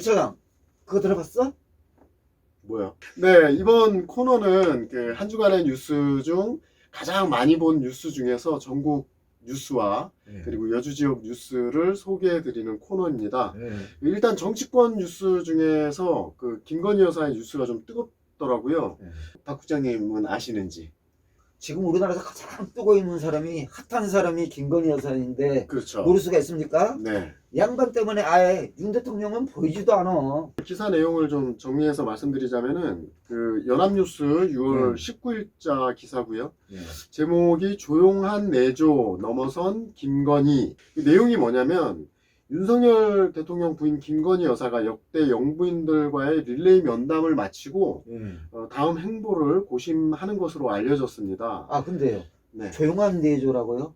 부차장 그거 들어봤어? 뭐야? 네, 이번 코너는 그 한 주간의 뉴스 중 가장 많이 본 뉴스 중에서 전국 뉴스와 그리고 여주 지역 뉴스를 소개해 드리는 코너입니다. 일단 정치권 뉴스 중에서 그 김건희 여사의 뉴스가 좀 뜨겁더라고요. 박 국장님은 아시는지? 지금 우리나라에서 가장 뜨고 있는 사람이 핫한 사람이 김건희 여사인데 그렇죠. 모를 수가 있습니까? 네. 양반 때문에 아예 윤 대통령은 보이지도 않아. 기사 내용을 좀 정리해서 말씀드리자면은 그 연합뉴스 6월 19일자 기사고요. 제목이 조용한 내조 넘어선 김건희. 그 내용이 뭐냐면 윤석열 대통령 부인 김건희 여사가 역대 영부인들과의 릴레이 면담을 마치고 다음 행보를 고심하는 것으로 알려졌습니다. 아 근데요. 네. 조용한 내조라고요?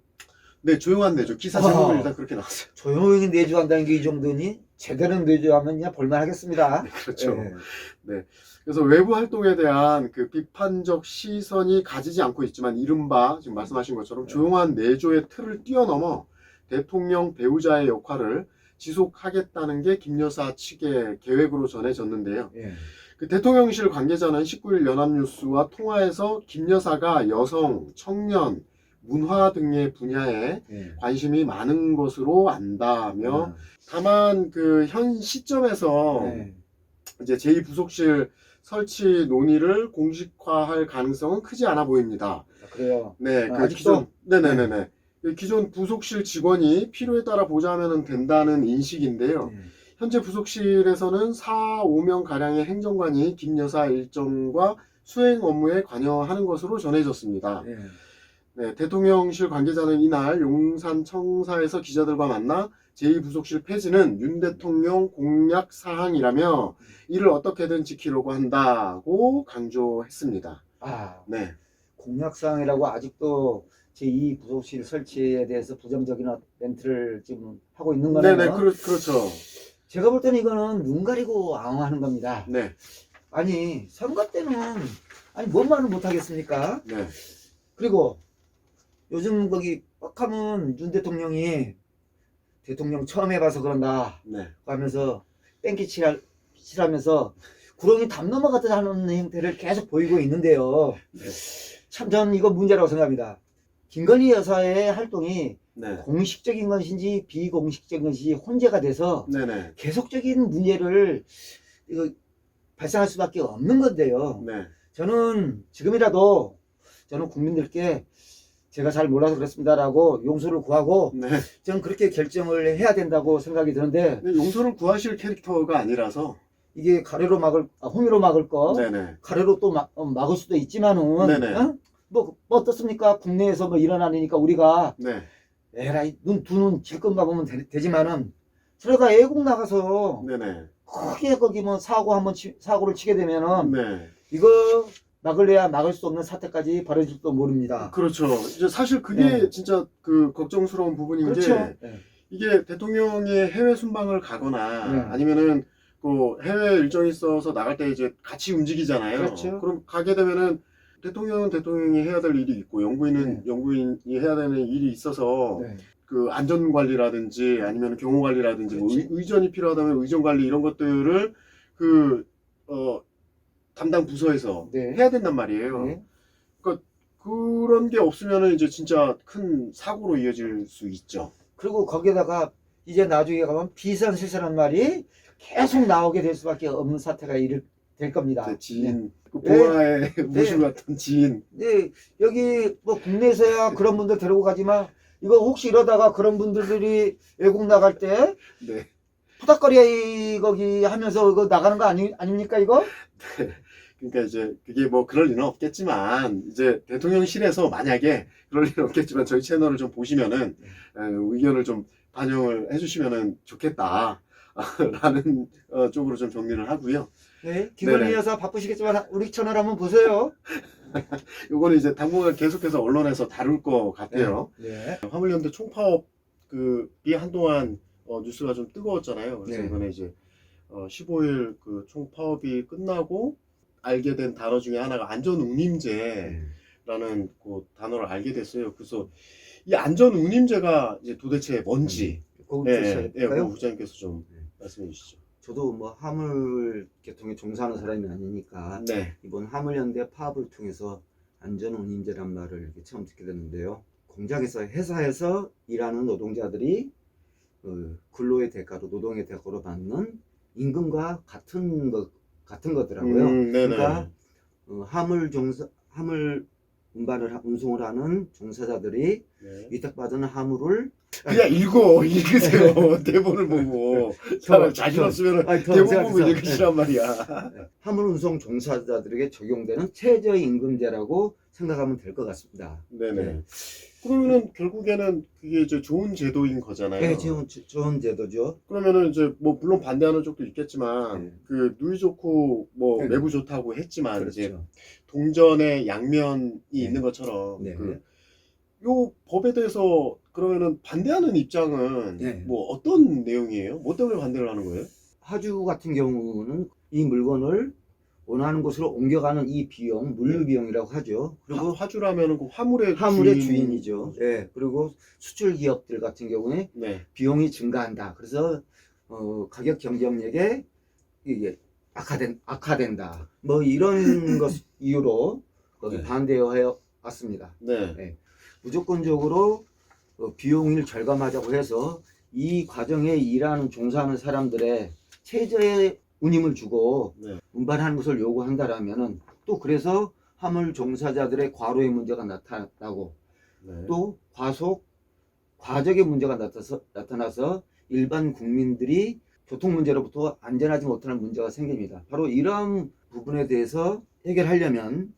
네, 조용한 내조. 기사 제목은 일단 그렇게 나왔어요. 조용히 내조한다는 게 이 정도니 제대로 내조하면 그냥 볼만하겠습니다. 네, 그렇죠. 네. 네. 그래서 외부 활동에 대한 그 비판적 시선이 가지지 않고 있지만 이른바 지금 말씀하신 것처럼 조용한 내조의 틀을 뛰어넘어 대통령 배우자의 역할을 지속하겠다는 게 김 여사 측의 계획으로 전해졌는데요. 그 대통령실 관계자는 19일 연합뉴스와 통화에서 김 여사가 여성, 청년, 문화 등의 분야에 관심이 많은 것으로 안다며 다만 그 현 시점에서 이제 제2부속실 설치 논의를 공식화할 가능성은 크지 않아 보입니다. 그래요. 네, 그 아직도? 기존 네네네네. 기존 부속실 직원이 필요에 따라 보좌하면 된다는 인식인데요. 현재 부속실에서는 4, 5명 가량의 행정관이 김 여사 일정과 수행 업무에 관여하는 것으로 전해졌습니다. 네, 대통령실 관계자는 이날 용산 청사에서 기자들과 만나 제2부속실 폐지는 윤 대통령 공약 사항이라며 이를 어떻게든 지키려고 한다고 강조했습니다. 아, 네. 공약사항이라고 아직도 제2 부속실 설치에 대해서 부정적인 멘트를 지금 하고 있는 거네요. 네네, 그렇죠. 제가 볼 때는 이거는 눈 가리고 앙하는 겁니다. 네. 아니 선거 때는 아니 뭔 말을 못 하겠습니까? 네. 그리고 요즘 거기 뻑하면 윤 대통령이 대통령 처음 해봐서 그런다 네. 하면서 땡기 칠하면서 구렁이 담 넘어가듯 하는 형태를 계속 보이고 있는데요. 네. 참 저는 이거 문제라고 생각합니다. 김건희 여사의 활동이 네. 공식적인 것인지 비공식적인 것인지 혼재가 돼서 네네. 계속적인 문제를 이거 발생할 수밖에 없는 건데요. 네. 저는 지금이라도 저는 국민들께 제가 잘 몰라서 그렇습니다라고 용서를 구하고 네. 저는 그렇게 결정을 해야 된다고 생각이 드는데 용서를 구하실 캐릭터가 아니라서. 이게 가래로 막을 홍해로 막을 거 네네. 가래로 또 막을 수도 있지만은 네네. 어? 뭐 어떻습니까? 국내에서 뭐 일어나는 일이니까 우리가 네. 에라이 두 눈 질끈 봐보면 되지만은 저러다 애국 나가서 네네. 크게 거기 뭐 사고를 치게 되면은 네. 이거 막을래야 막을 수 없는 사태까지 벌어질지도 모릅니다. 그렇죠. 이제 사실 그게 네. 진짜 그 걱정스러운 부분인 그렇죠. 게 네. 이게 대통령이 해외 순방을 가거나 네. 아니면은 그 해외 일정이 있어서 나갈 때 이제 같이 움직이잖아요. 그렇죠. 그럼 가게 되면은 대통령은 대통령이 해야 될 일이 있고 영부인은 네. 영부인이 해야 되는 일이 있어서 네. 그 안전 관리라든지 아니면 경호 관리라든지 뭐 그렇지. 의전이 필요하다면 의전 관리 이런 것들을 그 담당 부서에서 네. 해야 된단 말이에요. 네. 그러니까 그런 게 없으면은 이제 진짜 큰 사고로 이어질 수 있죠. 그리고 거기에다가 이제 나중에 가면 비선실세라는 말이 계속 나오게 될 수밖에 없는 사태가 될 겁니다. 제 지인, 그 네. 보아의 모시고 갔던 지인. 네, 여기 뭐 국내에서야 그런 분들 데리고 가지만 이거 혹시 이러다가 그런 분들이 외국 나갈 때 네. 푸닥거리 거기 하면서 이거 나가는 거 아닙니까 이거? 네. 그러니까 이제 그게 뭐 그럴 일은 없겠지만 이제 대통령실에서 만약에 그럴 일은 없겠지만 저희 채널을 좀 보시면은 의견을 좀 반영을 해주시면은 좋겠다. 라는 쪽으로 좀 정리를 하고요. 네, 김건희 네네. 여사 바쁘시겠지만 우리 채널 한번 보세요. 요거는 이제 당분간 계속해서 언론에서 다룰 것 같아요. 네. 화물연대 총파업 그이 한동안 뉴스가 좀 뜨거웠잖아요. 그래서 네. 이번에 이제 15일 그 총파업이 끝나고 알게 된 단어 중에 하나가 안전운임제라는 그 단어를 알게 됐어요. 그래서 이 안전운임제가 이제 도대체 뭔지 그거 예, 주실까요? 고 부장님께서 좀 말씀해 주시죠. 저도 뭐 화물 계통에 종사하는 사람이 아니니까 네. 이번 화물연대 파업을 통해서 안전운임제란 말을 이렇게 처음 듣게 됐는데요. 공장에서 회사에서 일하는 노동자들이 근로의 대가로 노동의 대가로 받는 임금과 같은 거더라고요. 네네. 그러니까 화물 운송을 하는 종사자들이 네. 위탁받은 화물을 그냥 읽으세요. 대본을 보고. 사람 자신 없으면 대본 보고 읽으시란 말이야. 화물 운송 종사자들에게 적용되는 최저임금제라고 생각하면 될 것 같습니다. 네네. 네. 그러면은 결국에는 그게 이제 좋은 제도인 거잖아요. 네, 좋은 제도죠. 그러면은 이제 뭐 물론 반대하는 쪽도 있겠지만 네. 그 누이 좋고 뭐 네. 매부 좋다고 했지만 이제 그렇죠. 동전의 양면이 네. 있는 것처럼 네. 요 법에 대해서 그러면은 반대하는 입장은 네. 뭐 어떤 내용이에요? 뭐 때문에 반대를 하는 거예요? 화주 같은 경우는 이 물건을 원하는 곳으로 옮겨가는 이 비용, 물류 비용이라고 하죠. 그리고 화주라면은 그 화물의 주인이죠. 예. 그리고 수출 기업들 같은 경우에 네. 비용이 증가한다. 그래서 가격 경쟁력에 이게 악화된다. 뭐 이런 것 이유로 거기 네. 반대해 왔습니다. 네. 네. 무조건적으로 비용을 절감하자고 해서 이 과정에 일하는 종사하는 사람들의 최저의 운임을 주고 네. 운반하는 것을 요구한다라면은 또 그래서 화물 종사자들의 과로의 문제가 나타나고 네. 또 과적의 문제가 나타나서 일반 국민들이 교통 문제로부터 안전하지 못하는 문제가 생깁니다. 바로 이러한 부분에 대해서 해결하려면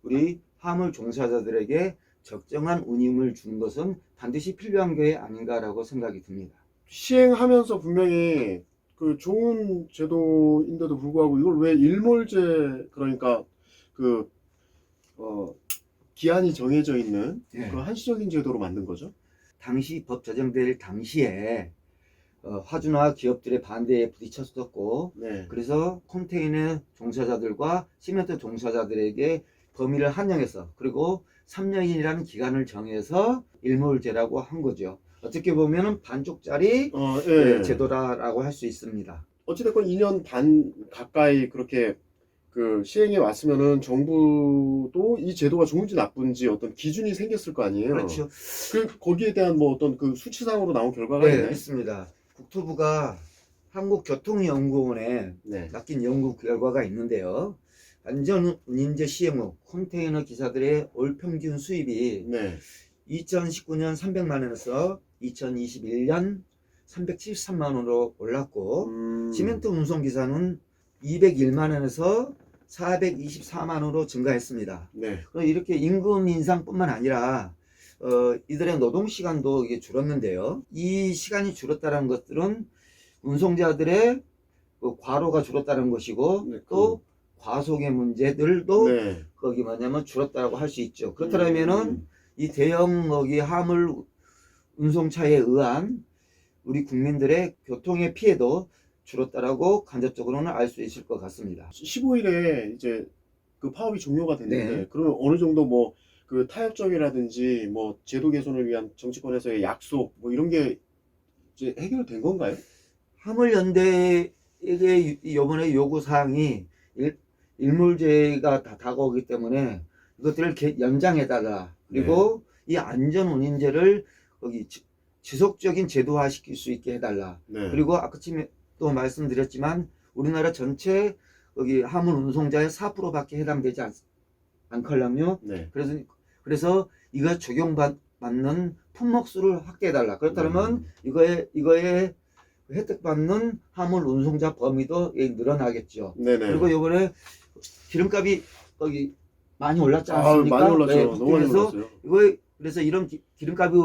우리 화물 종사자들에게 적정한 운임을 주는 것은 반드시 필요한 게 아닌가라고 생각이 듭니다. 시행하면서 분명히 그 좋은 제도인데도 불구하고 이걸 왜 일몰제 그러니까 그 기한이 정해져 있는 네. 그 한시적인 제도로 만든 거죠? 당시 법 제정될 당시에 화주나 기업들의 반대에 부딪혔었고 네. 그래서 컨테이너 종사자들과 시멘트 종사자들에게 범위를 한정해서 그리고 3년이라는 기간을 정해서 일몰제라고 한 거죠. 어떻게 보면 반쪽짜리 예. 제도라고 할 수 있습니다. 어찌됐건 2년 반 가까이 그렇게 그 시행해 왔으면은 정부도 이 제도가 좋은지 나쁜지 어떤 기준이 생겼을 거 아니에요. 그렇죠. 거기에 대한 뭐 어떤 그 수치상으로 나온 결과가 네, 있나요? 있습니다. 국토부가 한국교통연구원에 네. 맡긴 연구 결과가 있는데요. 안전운임제 시행 후 컨테이너 기사들의 올 평균 수입이 네. 2019년 300만 원에서 2021년 373만 원으로 올랐고 시멘트 운송 기사는 201만 원에서 424만 원으로 증가했습니다. 네. 이렇게 임금 인상뿐만 아니라 이들의 노동 시간도 이게 줄었는데요. 이 시간이 줄었다는 것들은 운송자들의 과로가 줄었다는 것이고 네, 또 과속의 문제들도 네. 거기 뭐냐면 줄었다고 할 수 있죠. 그렇다면은 이 대형 화물 운송차에 의한 우리 국민들의 교통의 피해도 줄었다라고 간접적으로는 알 수 있을 것 같습니다. 15일에 이제 그 파업이 종료가 됐는데 네. 그러면 어느 정도 뭐 그 타협점이라든지 뭐 제도 개선을 위한 정치권에서의 약속 뭐 이런 게 이제 해결된 건가요? 화물연대에게 이번에 요구 사항이 일몰제가 다가오기 때문에 이것들을 연장해달라. 그리고 이 안전운임제를 거기 지속적인 제도화시킬 수 있게 해달라. 네. 그리고 아까쯤에 또 말씀드렸지만 우리나라 전체 여기 화물 운송자의 4%밖에 해당되지 않걸랑요. 네. 그래서 이거 적용받는 품목수를 확대해달라. 그렇다면 이거에 혜택 받는 화물 운송자 범위도 늘어나겠죠. 네네. 그리고 이번에 기름값이 거기 많이 올랐지 않습니까? 많이 올랐죠. 네, 너무 많이 올랐어요. 그래서 이런 기름값이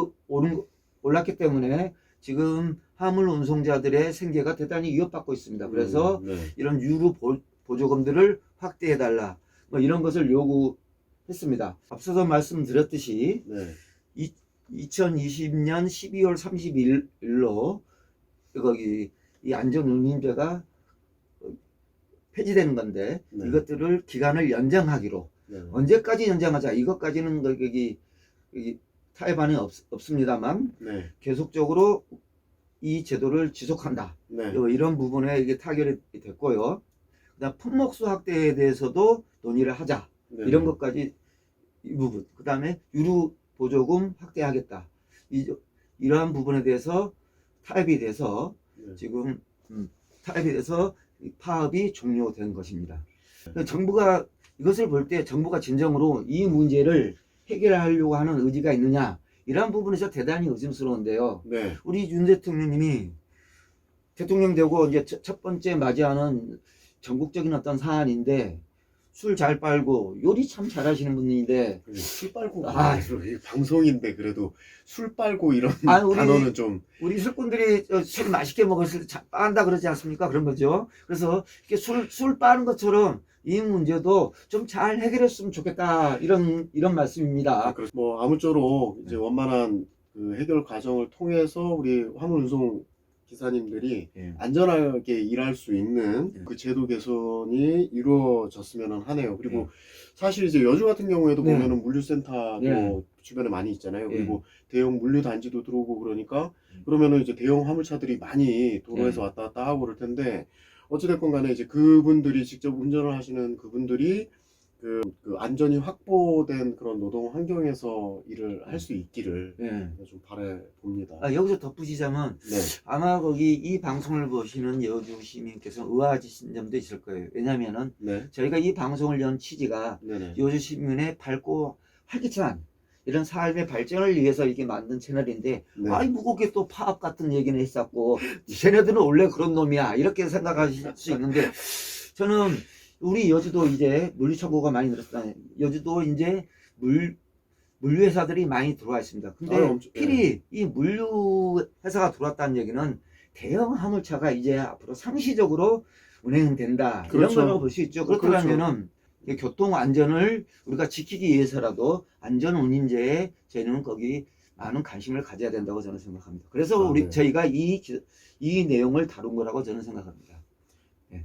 올랐기 때문에 지금 화물 운송자들의 생계가 대단히 위협받고 있습니다. 그래서 네. 이런 유류 보조금들을 확대해달라. 뭐 이런 것을 요구했습니다. 앞서서 말씀드렸듯이 네. 2020년 12월 30일로 거기 이 안전운임제가 폐지되는 건데 네. 이것들을 기간을 연장하기로 네. 언제까지 연장하자 이것까지는 여기 타협안이 없습니다만 네. 계속적으로 이 제도를 지속한다. 네. 이런 부분에 이게 타결이 됐고요. 그다음 품목수 확대에 대해서도 논의를 하자. 네. 이런 것까지 이 부분. 그다음에 유류 보조금 확대하겠다. 이러한 부분에 대해서 타협이 돼서 네. 지금 타협이 돼서 파업이 종료된 것입니다. 정부가 이것을 볼 때 정부가 진정으로 이 문제를 해결하려고 하는 의지가 있느냐 이러한 부분에서 대단히 의심스러운데요. 네. 우리 윤 대통령님이 대통령 되고 이제 첫 번째 맞이하는 전국적인 어떤 사안인데 술 잘 빨고 요리 참 잘하시는 분인데 술 빨고 아. 이게 방송인데 그래도 술 빨고 이런 아, 우리- 단어는 좀 우리 술꾼들이 술 맛있게 먹었을 때 빤다 그러지 않습니까? 그런 거죠. 그래서 이렇게 술 빠는 것처럼 이 문제도 좀 잘 해결했으면 좋겠다 이런 말씀입니다. 그래서 뭐 아무쪼록 이제 원만한 그 해결 과정을 통해서 우리 화물운송 기사님들이 예. 안전하게 일할 수 있는 예. 그 제도 개선이 이루어졌으면 하네요. 그리고 예. 사실 이제 여주 같은 경우에도 네. 보면은 물류센터도 예. 주변에 많이 있잖아요. 예. 그리고 대형 물류 단지도 들어오고 그러니까 그러면은 이제 대형 화물차들이 많이 도로에서 예. 왔다 갔다 하고 그럴 텐데 어찌됐건 간에 이제 그분들이 직접 운전을 하시는 그분들이 그 안전이 확보된 그런 노동 환경에서 일을 할 수 있기를 예. 좀 바래 봅니다. 여기서 덧붙이자면 네. 아마 거기 이 방송을 보시는 여주 시민께서 의아하신 점도 있을 거예요. 왜냐면은 네. 저희가 이 방송을 연 취지가 네네. 여주 시민의 밝고 활기찬 이런 삶의 발전을 위해서 이렇게 만든 채널인데 네. 아이 무겁게 또 파업 같은 얘기는 했었고 쟤네들은 원래 그런 놈이야 이렇게 생각하실 수 있는데 저는 우리 여주도 이제 물류 창고가 많이 늘었다. 여주도 이제 물류 회사들이 많이 들어와 있습니다. 근데 엄청- 필히 이 물류 회사가 들어왔다는 얘기는 대형 화물차가 이제 앞으로 상시적으로 운행된다. 그렇죠. 이런 거라고 볼 수 있죠. 그렇다면은 교통 안전을 우리가 지키기 위해서라도 안전 운임제에 저희는 거기 많은 관심을 가져야 된다고 저는 생각합니다. 그래서 네. 저희가 이 내용을 다룬 거라고 저는 생각합니다.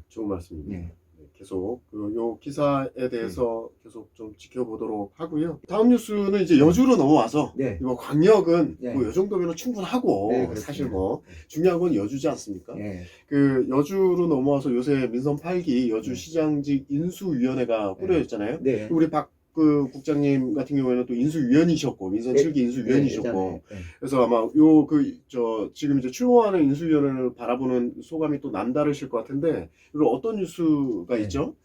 좋은 말씀입니다. 네. 계속 요 기사에 대해서 계속 좀 지켜보도록 하고요. 다음 뉴스는 이제 여주로 넘어와서 네. 뭐 광역은 네. 뭐 요 정도면 충분하고 네, 그렇습니다. 사실 뭐 중요한 건 여주지 않습니까? 네. 그 여주로 넘어와서 요새 민선 8기 여주 네. 시장직 인수위원회가 꾸려졌잖아요. 네. 우리 박 국장님 같은 경우에는 또 인수위원이셨고 민선 네. 7기 인수위원이셨고 네. 네. 그래서 아마 지금 이제 출범하는 인수위원회를 바라보는 소감이 또 남다르실 것 같은데 그리고 어떤 뉴스가 네. 있죠?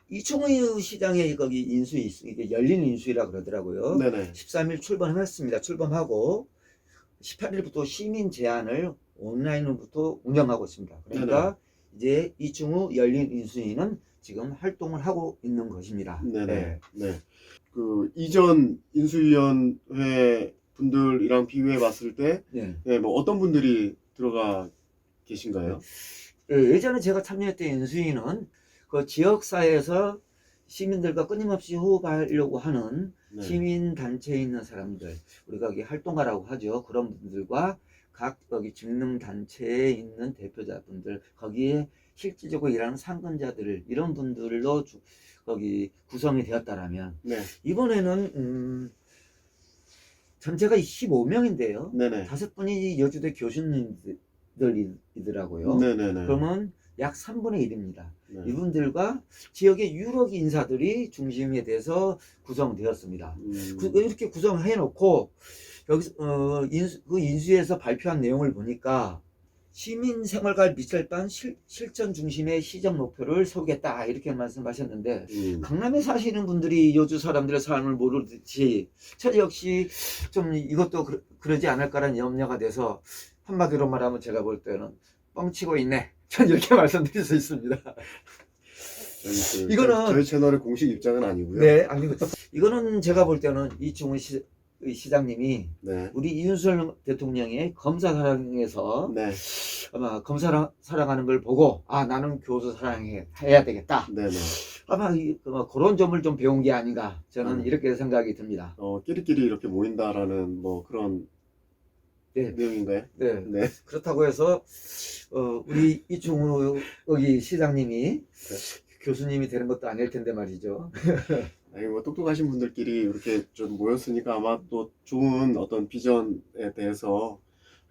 이충우 시장의 거기 이게 열린 인수위라 그러더라고요. 네네. 13일 출범했습니다. 출범하고 18일부터 시민 제안을 온라인으로부터 운영하고 있습니다. 그러니까 이제 이충우 열린 인수위는 지금 활동을 하고 있는 것입니다. 네네. 네. 그 이전 인수위원회 분들이랑 비교해 봤을 때, 네. 네, 뭐 어떤 분들이 들어가 계신가요? 예전에 제가 참여했던 인수위는 그 지역사회에서 시민들과 끊임없이 호흡하려고 하는 네. 시민단체에 있는 사람들, 우리가 여기 활동가라고 하죠. 그런 분들과 각 여기 직능단체에 있는 대표자분들, 거기에 실질적으로 일하는 상근자들, 이런 분들로 거기 구성이 되었다라면, 네. 이번에는, 전체가 15명인데요. 네네. 5분이 여주대 교수님들이더라고요. 네네네. 그러면 약 3분의 1입니다. 네. 이분들과 지역의 유력 인사들이 중심에 대해서 구성되었습니다. 이렇게 구성해 놓고 여기서 그 인수위에서 발표한 내용을 보니까 시민 생활과 밀접한 실천 중심의 시정 목표를 세우겠다 이렇게 말씀하셨는데 강남에 사시는 분들이 여주 사람들의 삶을 모르듯이 저 역시 좀 이것도 그러지 않을까라는 염려가 돼서 한마디로 말하면 제가 볼 때는 뻥치고 있네. 전 이렇게 말씀드릴 수 있습니다. 이거는 저희 채널의 공식 입장은 아니고요. 네, 아니고 이거는 제가 볼 때는 이충훈 시장님이 네. 우리 이윤석 대통령의 검사 사랑에서 네. 아마 검사 사랑하는 걸 보고 나는 교수 사랑해야 되겠다. 네네. 아마 그런 점을 좀 배운 게 아닌가 저는 이렇게 생각이 듭니다. 끼리끼리 이렇게 모인다라는 뭐 그런 네. 내용인가요? 네. 네. 그렇다고 해서 우리 이충훈 여기 시장님이 교수님이 되는 것도 아닐 텐데 말이죠. 아니 뭐 똑똑하신 분들끼리 이렇게 좀 모였으니까 아마 또 좋은 어떤 비전에 대해서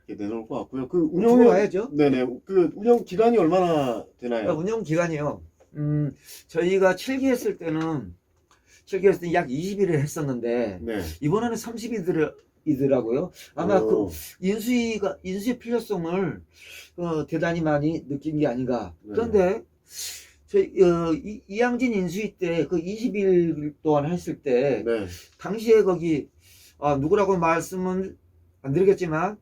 이렇게 내놓을 것 같고요. 그 두고 봐야죠. 네네. 그 운영 기간이 얼마나 되나요? 운영 기간이요. 저희가 7기 했을 때는 약 20일을 했었는데 네. 이번에는 30일이더라고요. 아마 그 오, 인수의 필요성을 대단히 많이 느낀 게 아닌가. 네. 그런데 저희 이양진 인수위 때 그 20일 동안 했을 때 네. 당시에 거기 누구라고 말씀은 안 드리겠지만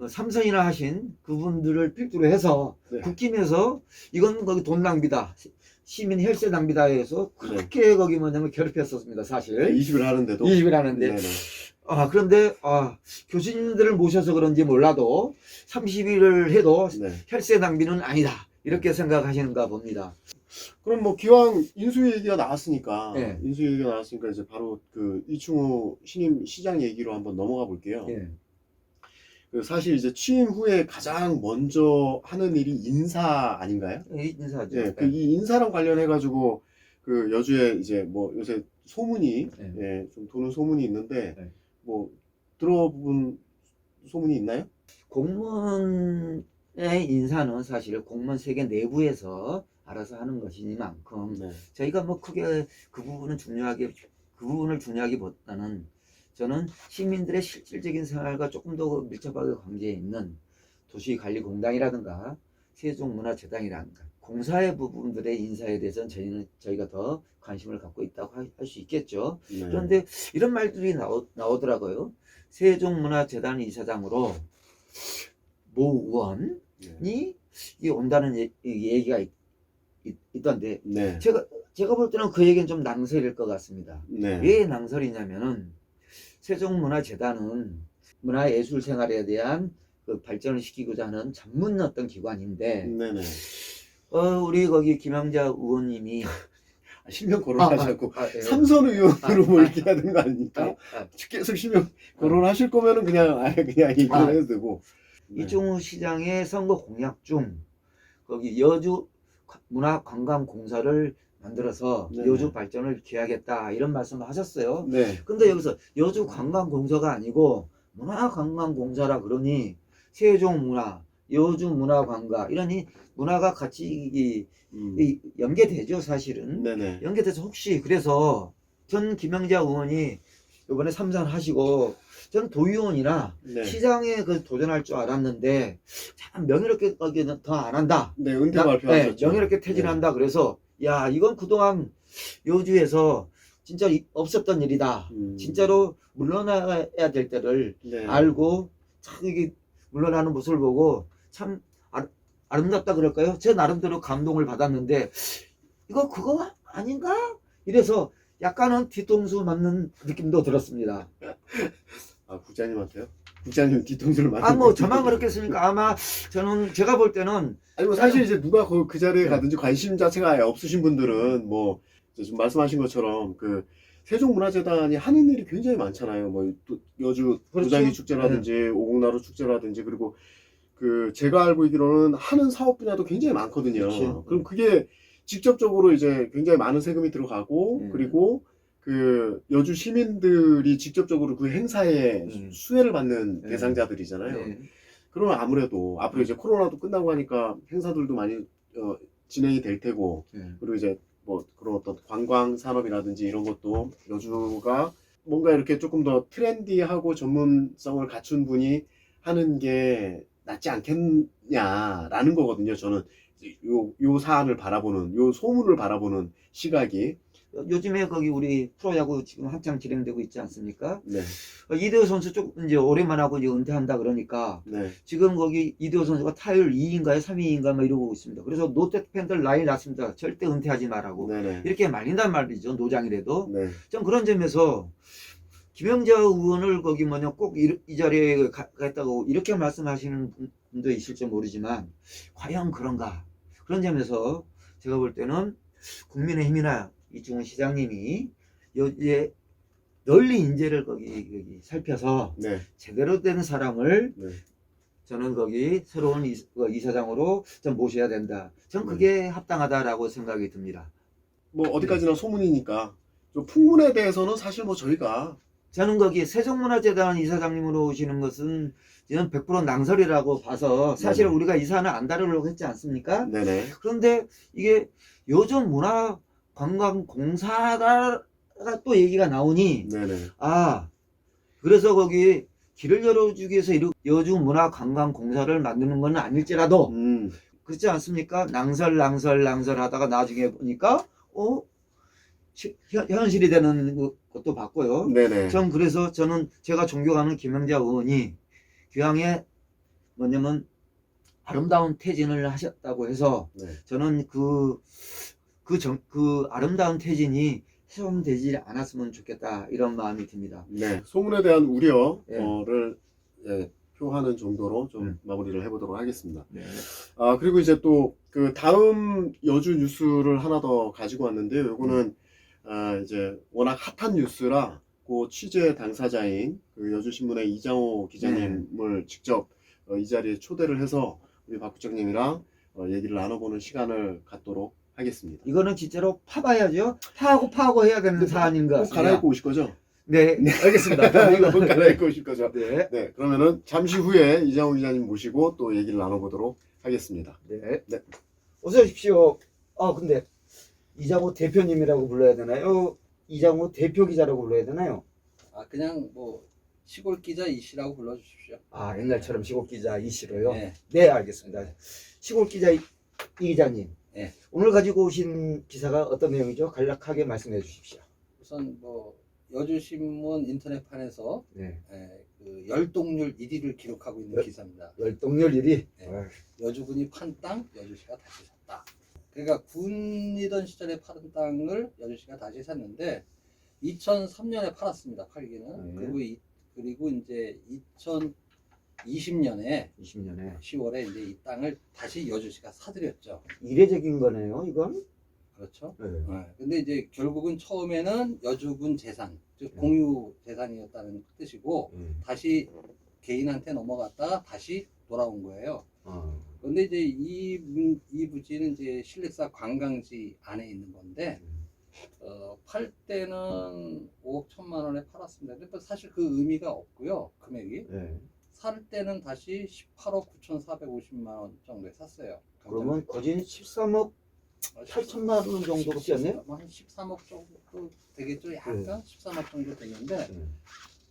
삼선이나 하신 그분들을 필두로 해서 네. 국힘에서 이건 거기 돈 낭비다. 시민 혈세 낭비다 해서 네. 그렇게 거기 뭐냐면 괴롭혔었습니다. 사실 20일 하는데도. 20일 하는데 네네. 그런데 교수님들을 모셔서 그런지 몰라도 30일을 해도 네. 혈세 낭비는 아니다. 이렇게 생각하시는가 봅니다. 그럼 뭐 기왕 인수 얘기가 나왔으니까 네. 인수 얘기가 나왔으니까 이제 바로 그 이충우 신임 시장 얘기로 한번 넘어가 볼게요. 예. 그 사실 이제 취임 후에 가장 먼저 하는 일이 인사 아닌가요? 인사하죠. 네, 그 이 인사랑 관련해 가지고 그 여주에 이제 뭐 요새 소문이 네. 예, 좀 도는 소문이 있는데 네. 뭐 들어본 소문이 있나요? 공무원의 인사는 사실 공무원 세계 내부에서 알아서 하는 것이니만큼 네. 저희가 뭐 크게 그 부분을 중요하기보다는 저는 시민들의 실질적인 생활과 조금 더 밀접하게 관계에 있는 도시관리공단이라든가 세종문화재단이라든가 공사의 부분들의 인사에 대해서는 저희가 더 관심을 갖고 있다고 할 수 있겠죠. 네. 그런데 이런 말들이 나오더라고요. 세종문화재단 이사장으로 모 의원이 네. 온다는 얘기가 있던데 네. 제가 볼 때는 그 얘기는 좀 낭설일 것 같습니다. 네. 왜 낭설이냐면은 세종문화재단은 문화예술 생활에 대한 그 발전을 시키고자 하는 전문 어떤 기관인데 네네. 우리 거기 김영자 의원님이 실명 거론하자고 예. 삼선 의원으로 뭐 아, 이렇게 해야 되는 거 아닙니까? 아, 계속 실명 거론하실 거면은 그냥 아예 그냥 얘기를 아. 해도 되고. 네. 이충우 시장의 선거 공약 중 거기 여주 문화관광공사를 만들어서 네네. 여주 발전을 기하겠다 이런 말씀을 하셨어요. 네. 근데 여기서 여주 관광공사가 아니고 문화관광공사라 그러니 세종문화, 여주문화관광 이러니 문화가 같이 연계되죠 사실은. 네네. 연계돼서 혹시 그래서 전 김영자 의원이 이번에 삼선하시고 전 도의원이나 네. 시장에 그 도전할 줄 알았는데 참 명예롭게까지는 더 안 한다. 네, 은퇴 발표하셨죠. 명예롭게 퇴진한다. 그래서 야 이건 그동안 여주에서 진짜 없었던 일이다. 진짜로 물러나야 될 때를 네. 알고 참 이게 물러나는 모습을 보고 참 아름답다 그럴까요? 제 나름대로 감동을 받았는데 이거 그거 아닌가? 이래서 약간은 뒤통수 맞는 느낌도 들었습니다. 아, 국장님한테요? 국장님 뒤통수를 맞는 뭐 저만 그렇겠습니까? 아마 저는 제가 볼 때는 아니 뭐 사실 이제 누가 그 자리에 네. 가든지 관심 자체가 아예 없으신 분들은 뭐 이제 지금 말씀하신 것처럼 그 세종문화재단이 하는 일이 굉장히 많잖아요. 뭐 또 여주 그렇죠. 도자기 축제라든지 오곡나루 축제라든지 그리고 그 제가 알고 있기로는 하는 사업 분야도 굉장히 많거든요. 그렇죠. 그럼 그게 직접적으로 이제 굉장히 많은 세금이 들어가고 그리고 그 여주 시민들이 직접적으로 그 행사에 수혜를 받는 대상자들이잖아요. 네. 그러면 아무래도 앞으로 이제 코로나도 끝나고 하니까 행사들도 많이 진행이 될 테고 그리고 이제 뭐 그런 어떤 관광 산업이라든지 이런 것도 여주가 뭔가 이렇게 조금 더 트렌디하고 전문성을 갖춘 분이 하는 게 낫지 않겠냐라는 거거든요. 저는 요 사안을 바라보는 요 소문을 바라보는 시각이. 요즘에 거기 우리 프로야구 지금 한창 진행되고 있지 않습니까? 네. 이대호 선수 조금 이제 오랜만 하고 이제 은퇴한다 그러니까 네. 지금 거기 이대호 선수가 타율 2위인가요? 3위인가 뭐 이러고 있습니다. 그래서 롯데 팬들 난리 났습니다. 절대 은퇴하지 말라고. 네네. 이렇게 말린단 말이죠. 노장이라도. 네. 전 그런 점에서 김영자 의원을 거기 꼭 이 자리에 갔다고 이렇게 말씀하시는 분도 있을지 모르지만 과연 그런가? 그런 점에서 제가 볼 때는 국민의힘이나 이충우 시장님이 이제 널리 인재를 거기 살펴서 네. 제대로 된 사람을 네. 저는 거기 새로운 이사장으로 좀 모셔야 된다. 전 그게 합당하다라고 생각이 듭니다. 뭐 어디까지나 소문이니까 좀 풍문에 대해서는 사실 뭐 저희가 저는 거기 세종문화재단 이사장님으로 오시는 것은 저는 100% 낭설이라고 봐서 사실 네네. 우리가 이 사안을 안 다루려고 했지 않습니까? 네네. 그런데 이게 요즘 문화관광공사가 또 얘기가 나오니 네네. 아 그래서 거기 길을 열어주기 위해서 여주 문화관광공사를 만드는 건 아닐지라도 그렇지 않습니까? 낭설 하다가 나중에 보니까 현실이 되는 것도 봤고요. 네네. 전 그래서 저는 제가 존경하는 김영자 의원이 교양에 뭐냐면 아름다운 퇴진을 하셨다고 해서 네. 저는 그 아름다운 퇴진이 훼손되지 않았으면 좋겠다 이런 마음이 듭니다. 네. 소문에 대한 예. 우려를 표하는 정도로 좀 마무리를 해보도록 하겠습니다. 네. 아, 그리고 이제 또 그 다음 여주 뉴스를 하나 더 가지고 왔는데요. 요거는 이제 워낙 핫한 뉴스라 그 취재 당사자인 그 여주신문의 이장호 기자님을 직접 이 자리에 초대를 해서 우리 박 국장님이랑 얘기를 나눠보는 시간을 갖도록 하겠습니다. 이거는 진짜로 파봐야죠. 파하고 해야 되는 사안인 것 꼭 같습니다. 갈아입고 오실 거죠? 네, 알겠습니다. 그럼 이거 꼭 이거 갈아입고 오실 거죠? 네, 네, 그러면은 잠시 후에 이장호 기자님 모시고 또 얘기를 나눠보도록 하겠습니다. 네. 네. 어서 오십시오. 근데 이장호 대표님이라고 불러야 되나요? 이장호 대표 기자라고 불러야 되나요? 그냥 뭐 시골 기자 이씨라고 불러주십시오. 옛날처럼 시골 기자 이씨로요? 네. 네, 알겠습니다. 시골 기자 이 기자님. 네. 오늘 가지고 오신 기사가 어떤 내용이죠? 간략하게 말씀해 주십시오. 우선 뭐 여주신문 인터넷판에서 네. 그 열동률 1위를 기록하고 있는 기사입니다. 열동률 1위. 네. 여주군이 판 땅, 여주시가 다시 샀다. 그러니까 군이던 시절에 파는 땅을 여주시가 다시 샀는데 2003년에 팔았습니다. 팔기는. 네. 그리고 이제 2020년에 20년에 10월에 이제 이 땅을 다시 여주시가 사들였죠. 이례적인 거네요, 이건. 그렇죠. 네. 근데 이제 결국은 처음에는 여주군 재산, 즉 공유 재산이었다는 뜻이고 다시 개인한테 넘어갔다가 다시 돌아온 거예요. 그런데 이제 이 부지는 이제 신歷4 관광지 안에 있는 건데 팔 때는 5억 1천만 원에 팔았습니다. 근데 사실 그 의미가 없고요. 금액이. 네. 살 때는 다시 18억 9,450만 원 정도에 샀어요. 그러면 거진 13억 8천만 원 정도로 뛰었네요. 한 13억 정도 되겠죠. 약간 13억 정도 되는데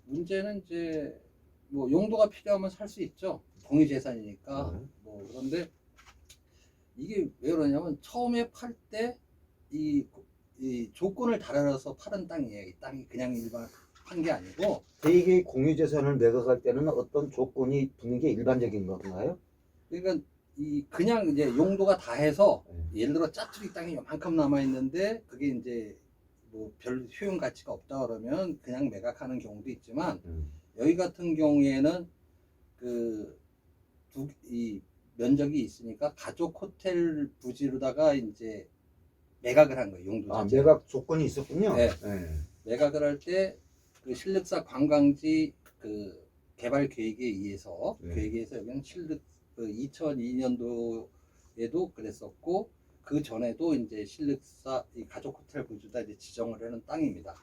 문제는 이제 뭐 용도가 필요하면 살 수 있죠. 공유 재산이니까. 뭐 그런데 이게 왜 그러냐면 처음에 팔 때 이 조건을 달아서 파는 땅이에요. 이 땅이 그냥 일반 한 게 아니고 대개 공유재산을 매각할 때는 어떤 조건이 붙는 게 일반적인 건가요? 그러니까 이 그냥 이제 용도가 다 해서 예를 들어 짜투리 땅이 요만큼 남아 있는데 그게 이제 뭐 별 효용 가치가 없다 그러면 그냥 매각하는 경우도 있지만 여기 같은 경우에는 이 면적이 있으니까 가족 호텔 부지로다가 이제 매각을 한 거예요. 용도 자체. 매각 조건이 있었군요. 네. 네. 매각을 할 때 그 신歷4 관광지 그 개발 계획에 의해서 여기는 2002년도에도 그랬었고 그 전에도 이제 신歷4 이 가족 호텔 부지다 이제 지정을 하는 땅입니다.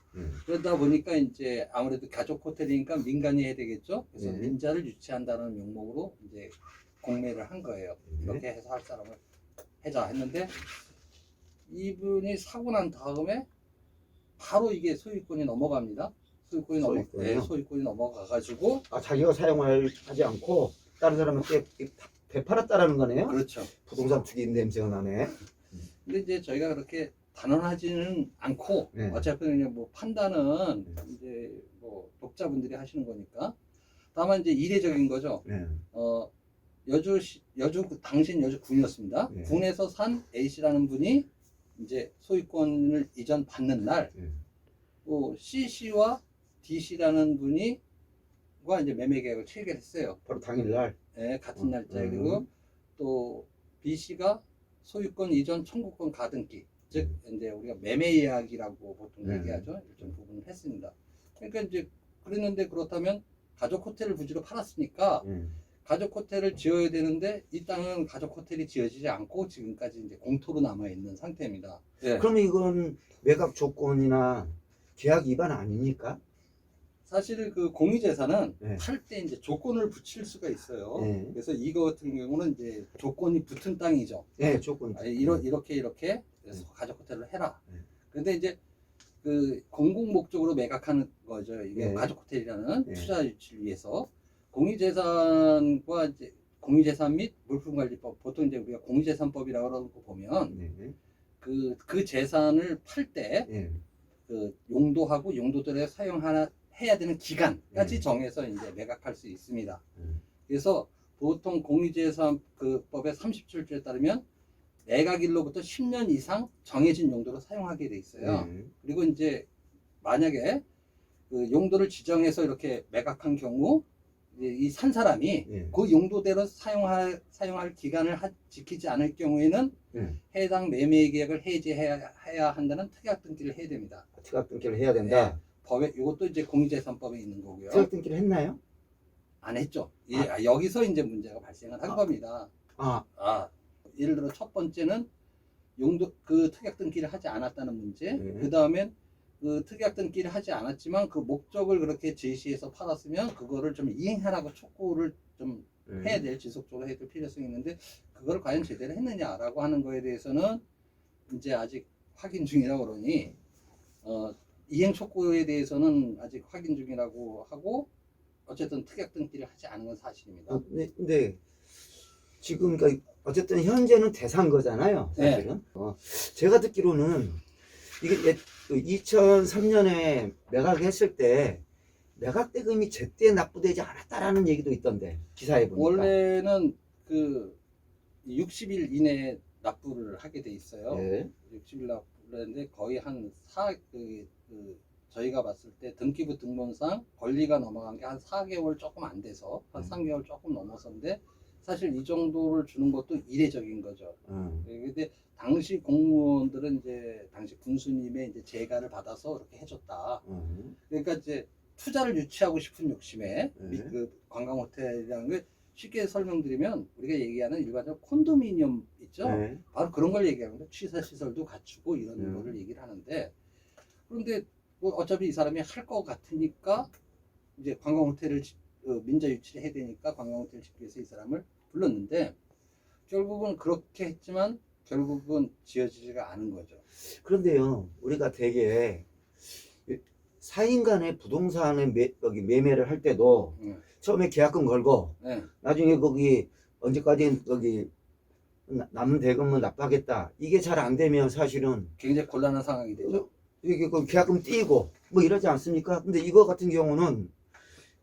그러다 보니까 이제 아무래도 가족 호텔이니까 민간이 해야 되겠죠. 그래서 민자를 유치한다는 명목으로 이제 공매를 한 거예요. 이렇게 해서 할 사람을 해자 했는데 이분이 사고 난 다음에 바로 이게 소유권이 넘어갑니다. 소유권이 넘어가가지고 자기가 사용하지 않고 다른 사람한테 되팔았다라는 거네요. 그렇죠. 부동산 투기 냄새가 나네. 근데 이제 저희가 그렇게 단언하지는 않고 어차피 그냥 뭐 판단은 이제 뭐 독자분들이 하시는 거니까 다만 이제 이례적인 거죠. 여주 당신 여주군이었습니다. 군에서 산 A 씨라는 분이 이제 소유권을 이전 받는 날, 또 C 씨와 D 씨라는 분이 이제 매매 계약을 체결했어요. 바로 당일날. 네, 같은 날짜에. 그리고 또 B 씨가 소유권 이전 청구권 가등기, 즉 이제 우리가 매매 예약이라고 보통 얘기하죠. 일정 부분을 했습니다. 그러니까 이제 그랬는데 그렇다면 가족 호텔을 부지로 팔았으니까 가족 호텔을 지어야 되는데 이 땅은 가족 호텔이 지어지지 않고 지금까지 이제 공토로 남아 있는 상태입니다. 그러면 이건 매각 조건이나 계약 위반 아닙니까? 사실 그 공유재산은 네. 팔 때 이제 조건을 붙일 수가 있어요. 네. 그래서 이거 같은 경우는 이제 조건이 붙은 땅이죠. 네, 조건. 이렇게 그래서 가족 호텔을 해라. 네. 그런데 이제 그 공공 목적으로 매각하는 거죠. 이게 네. 가족 호텔이라는 네. 투자 유치를 위해서 공유재산과 이제 공유재산 및 물품관리법, 보통 이제 우리가 공유재산법이라고 보면 네. 그 재산을 팔 때 네. 그 용도하고 용도들에 해야 되는 기간까지 네. 정해서 이제 매각할 수 있습니다. 네. 그래서 보통 공유재산 그 법의 37조에 따르면 매각일로부터 10년 이상 정해진 용도로 사용하게 돼 있어요. 네. 그리고 이제 만약에 그 용도를 지정해서 이렇게 매각한 경우 이 산 사람이 네. 그 용도대로 사용할 기간을 지키지 않을 경우에는 네. 해당 매매 계약을 해지해야 한다는 특약 등기를 해야 됩니다. 특약 등기를 해야 된다. 법에 이것도 이제 공유재산법에 있는 거고요. 특약 등기를 했나요? 안 했죠. 여기서 이제 문제가 발생을 한 겁니다. 아, 예를 들어 첫 번째는 용도 그 특약 등기를 하지 않았다는 문제. 네. 그 다음엔 그 특약 등기를 하지 않았지만 그 목적을 그렇게 제시해서 팔았으면 그거를 좀 이행하라고 촉구를 좀 해야 될, 지속적으로 해야 될 필요성이 있는데 그걸 과연 제대로 했느냐라고 하는 거에 대해서는 이제 아직 확인 중이라고 그러니 이행 촉구에 대해서는 아직 확인 중이라고 하고 어쨌든 특약 등기를 하지 않은 건 사실입니다. 근데 지금 그러니까 어쨌든 현재는 대상 거잖아요, 사실은. 제가 듣기로는 이게 2003년에 매각했을 때 매각 대금이 제때 납부되지 않았다라는 얘기도 있던데 기사에 보니까. 원래는 그 60일 이내에 납부를 하게 돼 있어요. 네. 60일 납부를 했는데 거의 저희가 봤을 때 등기부 등본상 권리가 넘어간 게 한 4개월 조금 안 돼서 한 3개월 조금 넘어서인데 사실 이 정도를 주는 것도 이례적인 거죠. 근데 당시 공무원들은 이제 당시 군수님의 이제 재가를 받아서 그렇게 해줬다. 그러니까 이제 투자를 유치하고 싶은 욕심에 그 관광 호텔이라는 게 쉽게 설명드리면 우리가 얘기하는 일반적 콘도미니엄 있죠. 네. 바로 그런 걸 얘기하는 거예요. 취사 시설도 갖추고 이런 거를 얘기를 하는데 그런데 뭐 어차피 이 사람이 할 것 같으니까 이제 관광 호텔을 민자 유치를 해야 되니까 관광 호텔 짓기 위해서 이 사람을 불렀는데 결국은 그렇게 했지만 결국은 지어지지가 않은 거죠. 그런데요, 우리가 되게 4인 간의 부동산의 매매를 할 때도 처음에 계약금 걸고 네. 나중에 거기 언제까지 거기 남은 대금은 납부하겠다. 이게 잘 안 되면 사실은 굉장히 곤란한 상황이 되죠. 이게 그 계약금 띄고 뭐 이러지 않습니까? 근데 이거 같은 경우는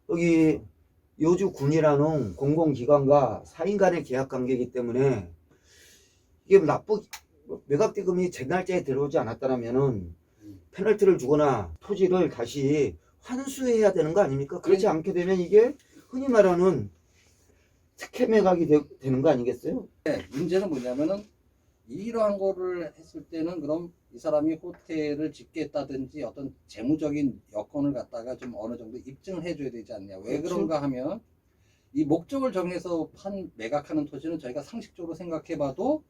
여기 요주군이라는 공공기관과 4인 간의 계약 관계이기 때문에 이게 매각 대금이 제 날짜에 들어오지 않았다면은 페널티를 주거나 토지를 다시 환수해야 되는 거 아닙니까? 그렇지 않게 되면 이게 흔히 말하는 특혜 매각이 되는 거 아니겠어요? 네, 문제는 뭐냐면은 이러한 거를 했을 때는 그럼 이 사람이 호텔을 짓겠다든지 어떤 재무적인 여건을 갖다가 좀 어느 정도 입증을 해줘야 되지 않냐. 왜 그렇죠. 그런가 하면 이 목적을 정해서 매각하는 토지는 저희가 상식적으로 생각해봐도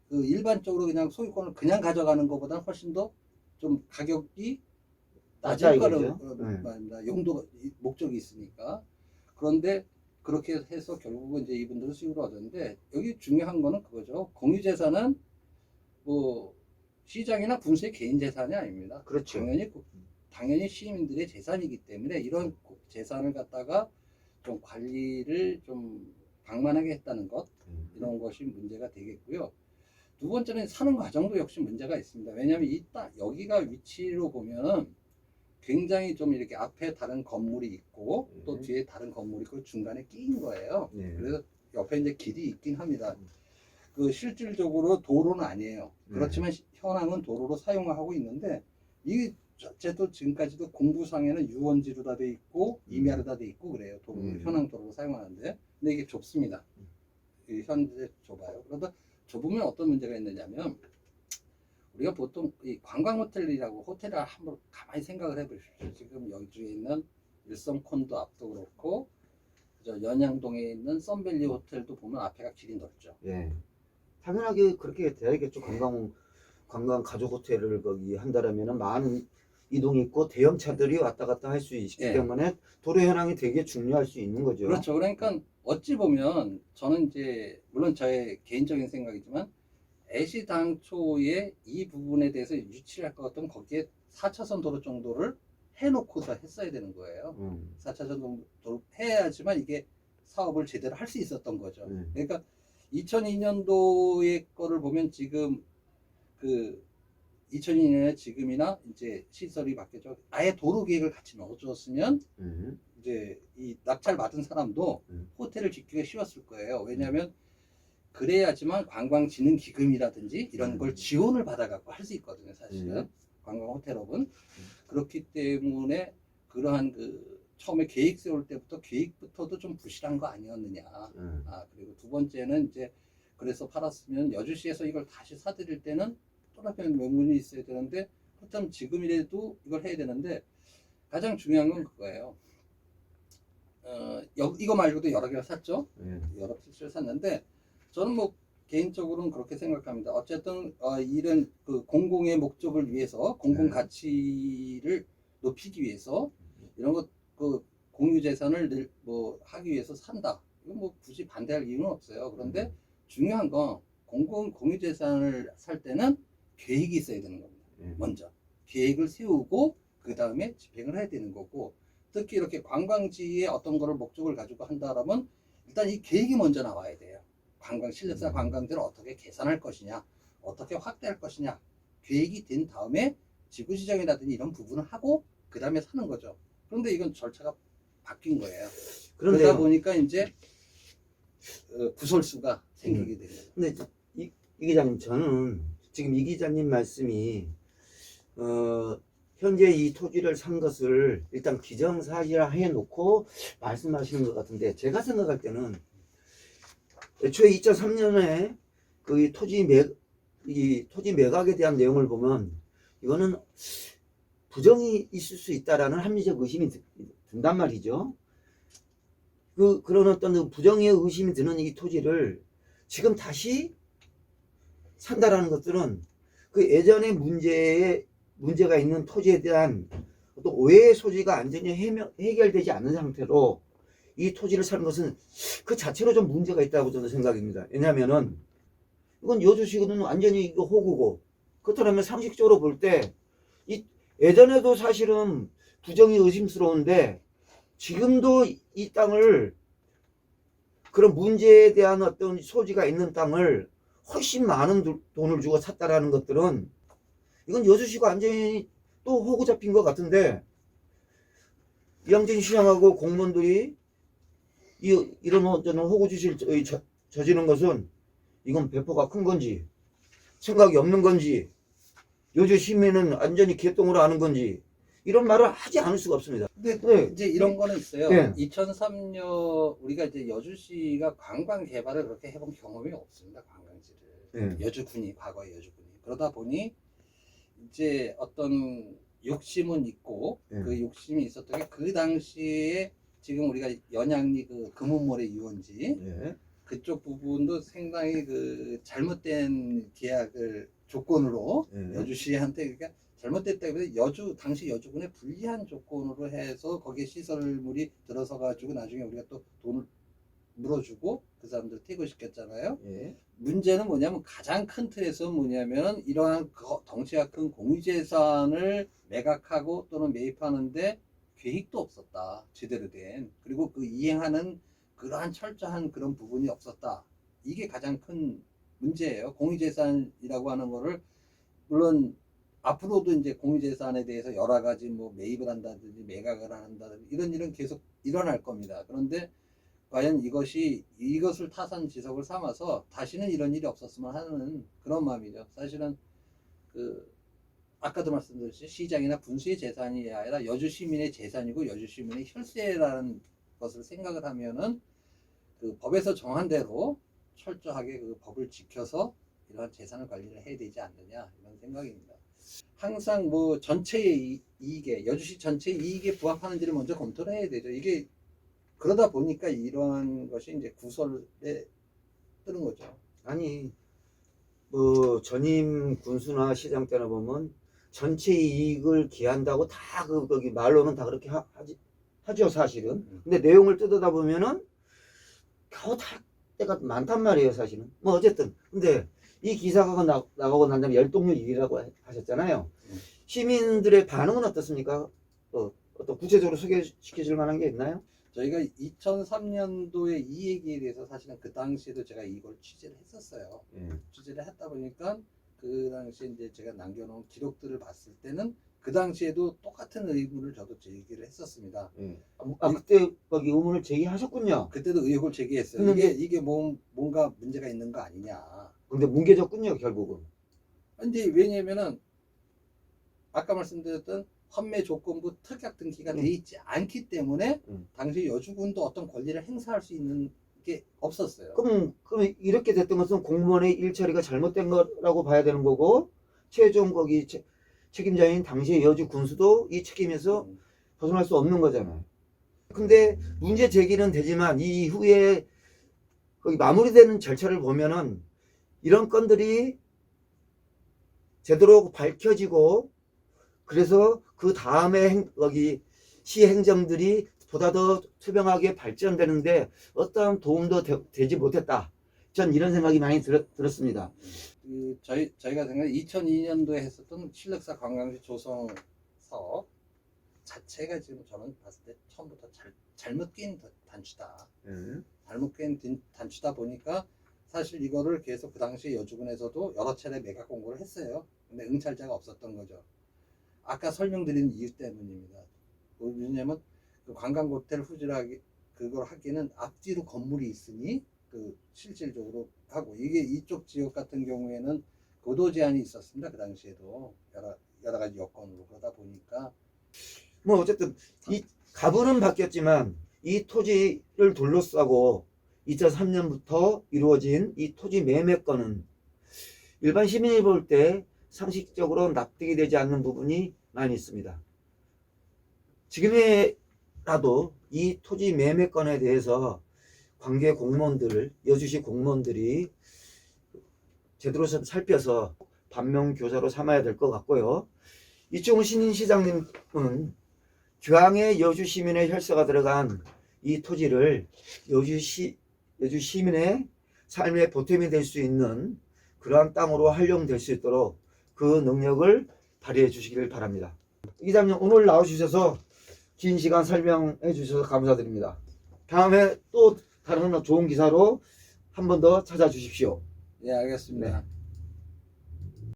그 일반적으로 그냥 소유권을 그냥 가져가는 것보다는 훨씬 더 좀 가격이 낮을 거라고 말입니다. 용도가 목적이 있으니까. 그런데 그렇게 해서 결국은 이제 이분들은 수익을 얻었는데 여기 중요한 거는 그거죠. 공유재산은 뭐 시장이나 군수의 개인 재산이 아닙니다. 그렇죠. 당연히 시민들의 재산이기 때문에 이런 재산을 갖다가 좀 관리를 좀 방만하게 했다는 것 이런 것이 문제가 되겠고요. 두 번째는 사는 과정도 역시 문제가 있습니다. 왜냐하면 여기가 위치로 보면 굉장히 좀 이렇게 앞에 다른 건물이 있고 또 뒤에 다른 건물이 있고 중간에 끼인 거예요. 그래서 옆에 이제 길이 있긴 합니다. 그 실질적으로 도로는 아니에요. 그렇지만 현황은 도로로 사용하고 있는데 이게 쟤도 지금까지도 공부상에는 유원지로 다 돼 있고 임야로 다 돼 있고 그래요. 현황 도로로 사용하는데 근데 이게 좁습니다. 현재 좁아요. 그러다 좁으면 어떤 문제가 있느냐면 우리가 보통 이 관광 호텔이라고 호텔을 한번 가만히 생각을 해보십시오. 지금 여주에 있는 일성콘도 앞도 그렇고 연양동에 있는 썬밸리 호텔도 보면 앞에가 길이 넓죠. 예. 당연하게 그렇게 돼야겠죠. 관광 가족 호텔을 거기 한다라면은 많은 이동이 있고 대형차들이 왔다 갔다 할 수 있기 예. 때문에 도로 현황이 되게 중요할 수 있는 거죠. 그렇죠. 그러니까 어찌 보면 저는 이제 물론 저의 개인적인 생각이지만 애시당초에 이 부분에 대해서 유치를 할 것 같으면 거기에 4차선 도로 정도를 해놓고서 했어야 되는 거예요. 4차선 도로 해야지만 이게 사업을 제대로 할 수 있었던 거죠. 그러니까 2002년도의 거를 보면 지금 그 2002년에 지금이나 이제 시설이 바뀌었죠. 아예 도로 계획을 같이 넣어줬으면 이제 이 낙찰 받은 사람도 호텔을 짓기가 쉬웠을 거예요. 왜냐하면 그래야지만 관광진흥기금이라든지 이런 걸 지원을 받아갖고 할 수 있거든요. 사실은 관광 호텔업은 그렇기 때문에 그러한 그 처음에 계획 세울 때부터 계획부터도 좀 부실한 거 아니었느냐. 아 그리고 두 번째는 이제 그래서 팔았으면 여주시에서 이걸 다시 사드릴 때는 또 다른 명분이 있어야 되는데 그렇다면 지금이라도 이걸 해야 되는데 가장 중요한 건 그거예요. 이거 말고도 여러 개를 샀죠. 여러 필수를 샀는데 저는 뭐 개인적으로는 그렇게 생각합니다. 어쨌든 이런 그 공공의 목적을 위해서 공공 가치를 높이기 위해서 이런 것 그 공유재산을 뭐 하기 위해서 산다. 이건 뭐 굳이 반대할 이유는 없어요. 그런데 중요한 건 공유재산을 살 때는 계획이 있어야 되는 겁니다. 먼저 계획을 세우고 그 다음에 집행을 해야 되는 거고 특히 이렇게 관광지에 어떤 거를 목적을 가지고 한다라면 일단 이 계획이 먼저 나와야 돼요. 신뢰사 관광지를 어떻게 개선할 것이냐, 어떻게 확대할 것이냐, 계획이 된 다음에 지구지정이라든지 이런 부분을 하고 그 다음에 사는 거죠. 그런데 이건 절차가 바뀐 거예요. 그러다 보니까 이제 구설수가 생기게 되는 거예요. 근데 이 기자님, 저는 지금 이 기자님 말씀이 현재 이 토지를 산 것을 일단 기정사실화 해놓고 말씀하시는 것 같은데, 제가 생각할 때는 애초에 2003년에 그 토지 매각에 대한 내용을 보면 이거는 부정이 있을 수 있다라는 합리적 의심이 든단 말이죠. 그런 어떤 부정의 의심이 드는 이 토지를 지금 다시 산다라는 것들은 그 예전에 문제가 있는 토지에 대한 어떤 오해의 소지가 완전히 해결되지 않은 상태로 이 토지를 사는 것은 그 자체로 좀 문제가 있다고 저는 생각입니다. 왜냐하면은 이건 여주시는 완전히 이거 호구고, 그렇다면 상식적으로 볼 때 예전에도 사실은 부정이 의심스러운데 지금도 이 땅을, 그런 문제에 대한 어떤 소지가 있는 땅을 훨씬 많은 돈을 주고 샀다라는 것들은 이건 여주시가 완전히 또 호구 잡힌 것 같은데, 이양진 시장하고 공무원들이 이런 어떤 호구 짓을 저지른 것은 이건 배포가 큰 건지 생각이 없는 건지 여주 시민은 완전히 개똥으로 아는 건지 이런 말을 하지 않을 수가 없습니다. 근데 이제 이런 거는 있어요. 네. 2003년 우리가 이제 여주시가 관광 개발을 그렇게 해본 경험이 없습니다. 관광지를. 여주군이 과거에 여주군이 그러다 보니 이제 어떤 욕심은 있고 그 욕심이 있었던 게 그 당시에 지금 우리가 연양리 그 금운모래 유원지 그쪽 부분도 상당히 그 잘못된 계약을 조건으로 여주시한테, 그러니까 잘못됐다기보다 당시 여주군의 불리한 조건으로 해서 거기에 시설물이 들어서 가지고 나중에 우리가 또 돈을 물어주고 그 사람들 퇴거시켰잖아요. 문제는 뭐냐면 가장 큰 틀에서 뭐냐면 이러한 덩치가 큰 공유재산을 매각하고 또는 매입하는데 계획도 없었다. 제대로 된. 그리고 그 이행하는 그러한 철저한 그런 부분이 없었다. 이게 가장 큰 문제예요. 공유재산이라고 하는 거를 물론 앞으로도 이제 공유재산에 대해서 여러 가지 뭐 매입을 한다든지 매각을 한다든지 이런 일은 계속 일어날 겁니다. 그런데 과연 이것을 타산지석을 삼아서 다시는 이런 일이 없었으면 하는 그런 마음이죠. 사실은 아까도 말씀드렸듯이 시장이나 군수의 재산이 아니라 여주 시민의 재산이고 여주 시민의 혈세라는 것을 생각을 하면은 그 법에서 정한 대로 철저하게 그 법을 지켜서 이러한 재산을 관리를 해야 되지 않느냐 이런 생각입니다. 항상 뭐 전체의 이익에 여주시 전체의 이익에 부합하는지를 먼저 검토를 해야 되죠. 이게 그러다 보니까 이러한 것이 이제 구설에 뜨는 거죠. 아니 전임 군수나 시장 때나 보면 전체 이익을 기한다고 다 거기 말로는 다 그렇게 하죠 사실은. 근데 내용을 뜯어다 보면은 겨우 다 때가 많단 말이에요 사실은. 뭐 어쨌든 근데 이 기사가 나가고 난 다음에 열동률 1위라고 하셨잖아요. 시민들의 반응은 어떻습니까? 어떤 구체적으로 소개시켜 줄 만한 게 있나요? 저희가 2003년도에 이 얘기에 대해서 사실은 그 당시에도 제가 이걸 취재를 했었어요. 취재를 했다 보니까 그 당시에 이제 제가 남겨놓은 기록들을 봤을 때는 그 당시에도 똑같은 의문을 저도 제기를 했었습니다. 그때 거기 의문을 제기하셨군요. 그때도 의혹을 제기했어요. 근데 이게 뭔가 문제가 있는 거 아니냐. 근데 뭉개졌군요 결국은. 근데 왜냐면은 아까 말씀드렸던 환매 조건부 특약 등기가 돼 있지 않기 때문에 당시 여주군도 어떤 권리를 행사할 수 있는 게 없었어요. 그럼 이렇게 됐던 것은 공무원의 일처리가 잘못된 거라고 봐야 되는 거고 최종 거기 책임자인 당시의 여주 군수도 이 책임에서 벗어날 수 없는 거잖아요. 근데 문제 제기는 되지만 이 이후에 거기 마무리되는 절차를 보면은 이런 건들이 제대로 밝혀지고 그래서 그 다음에 거기 시 행정들이 보다 더 투명하게 발전되는데 어떠한 도움도 되지 못했다. 전 이런 생각이 많이 들었습니다. 저희가 생각 2002년도에 했었던 실력사 관광지 조성 사업 자체가 지금 저는 봤을 때 처음부터 잘못 낀 단추다. 잘못 낀 단추다 보니까 사실 이거를 계속 그 당시에 여주군에서도 여러 차례 매각 공고를 했어요. 근데 응찰자가 없었던 거죠. 아까 설명드린 이유 때문입니다. 왜냐면 그 관광호텔 후지하기 그걸 하기는 앞뒤로 건물이 있으니 그 실질적으로 하고 이게 이쪽 지역 같은 경우에는 고도 제한이 있었습니다. 그 당시에도 여러 가지 여건으로 그러다 보니까 뭐 어쨌든 이 가부는 바뀌었지만 이 토지를 둘러싸고 2003년부터 이루어진 이 토지 매매권은 일반 시민이 볼 때 상식적으로 납득이 되지 않는 부분이 많이 있습니다. 지금이라도 이 토지 매매권에 대해서 관계 공무원들, 여주시 공무원들이 제대로 살펴서 반면교사로 삼아야 될 것 같고요. 이충훈 신인시장님은 교황의 여주 시민의 혈세가 들어간 이 토지를 여주 시민의 삶의 보탬이 될 수 있는 그러한 땅으로 활용될 수 있도록 그 능력을 발휘해 주시기를 바랍니다. 이장님 오늘 나와주셔서 긴 시간 설명해 주셔서 감사드립니다. 다음에 또 다른 좋은 기사로 한 번 더 찾아주십시오. 예, 알겠습니다. 네.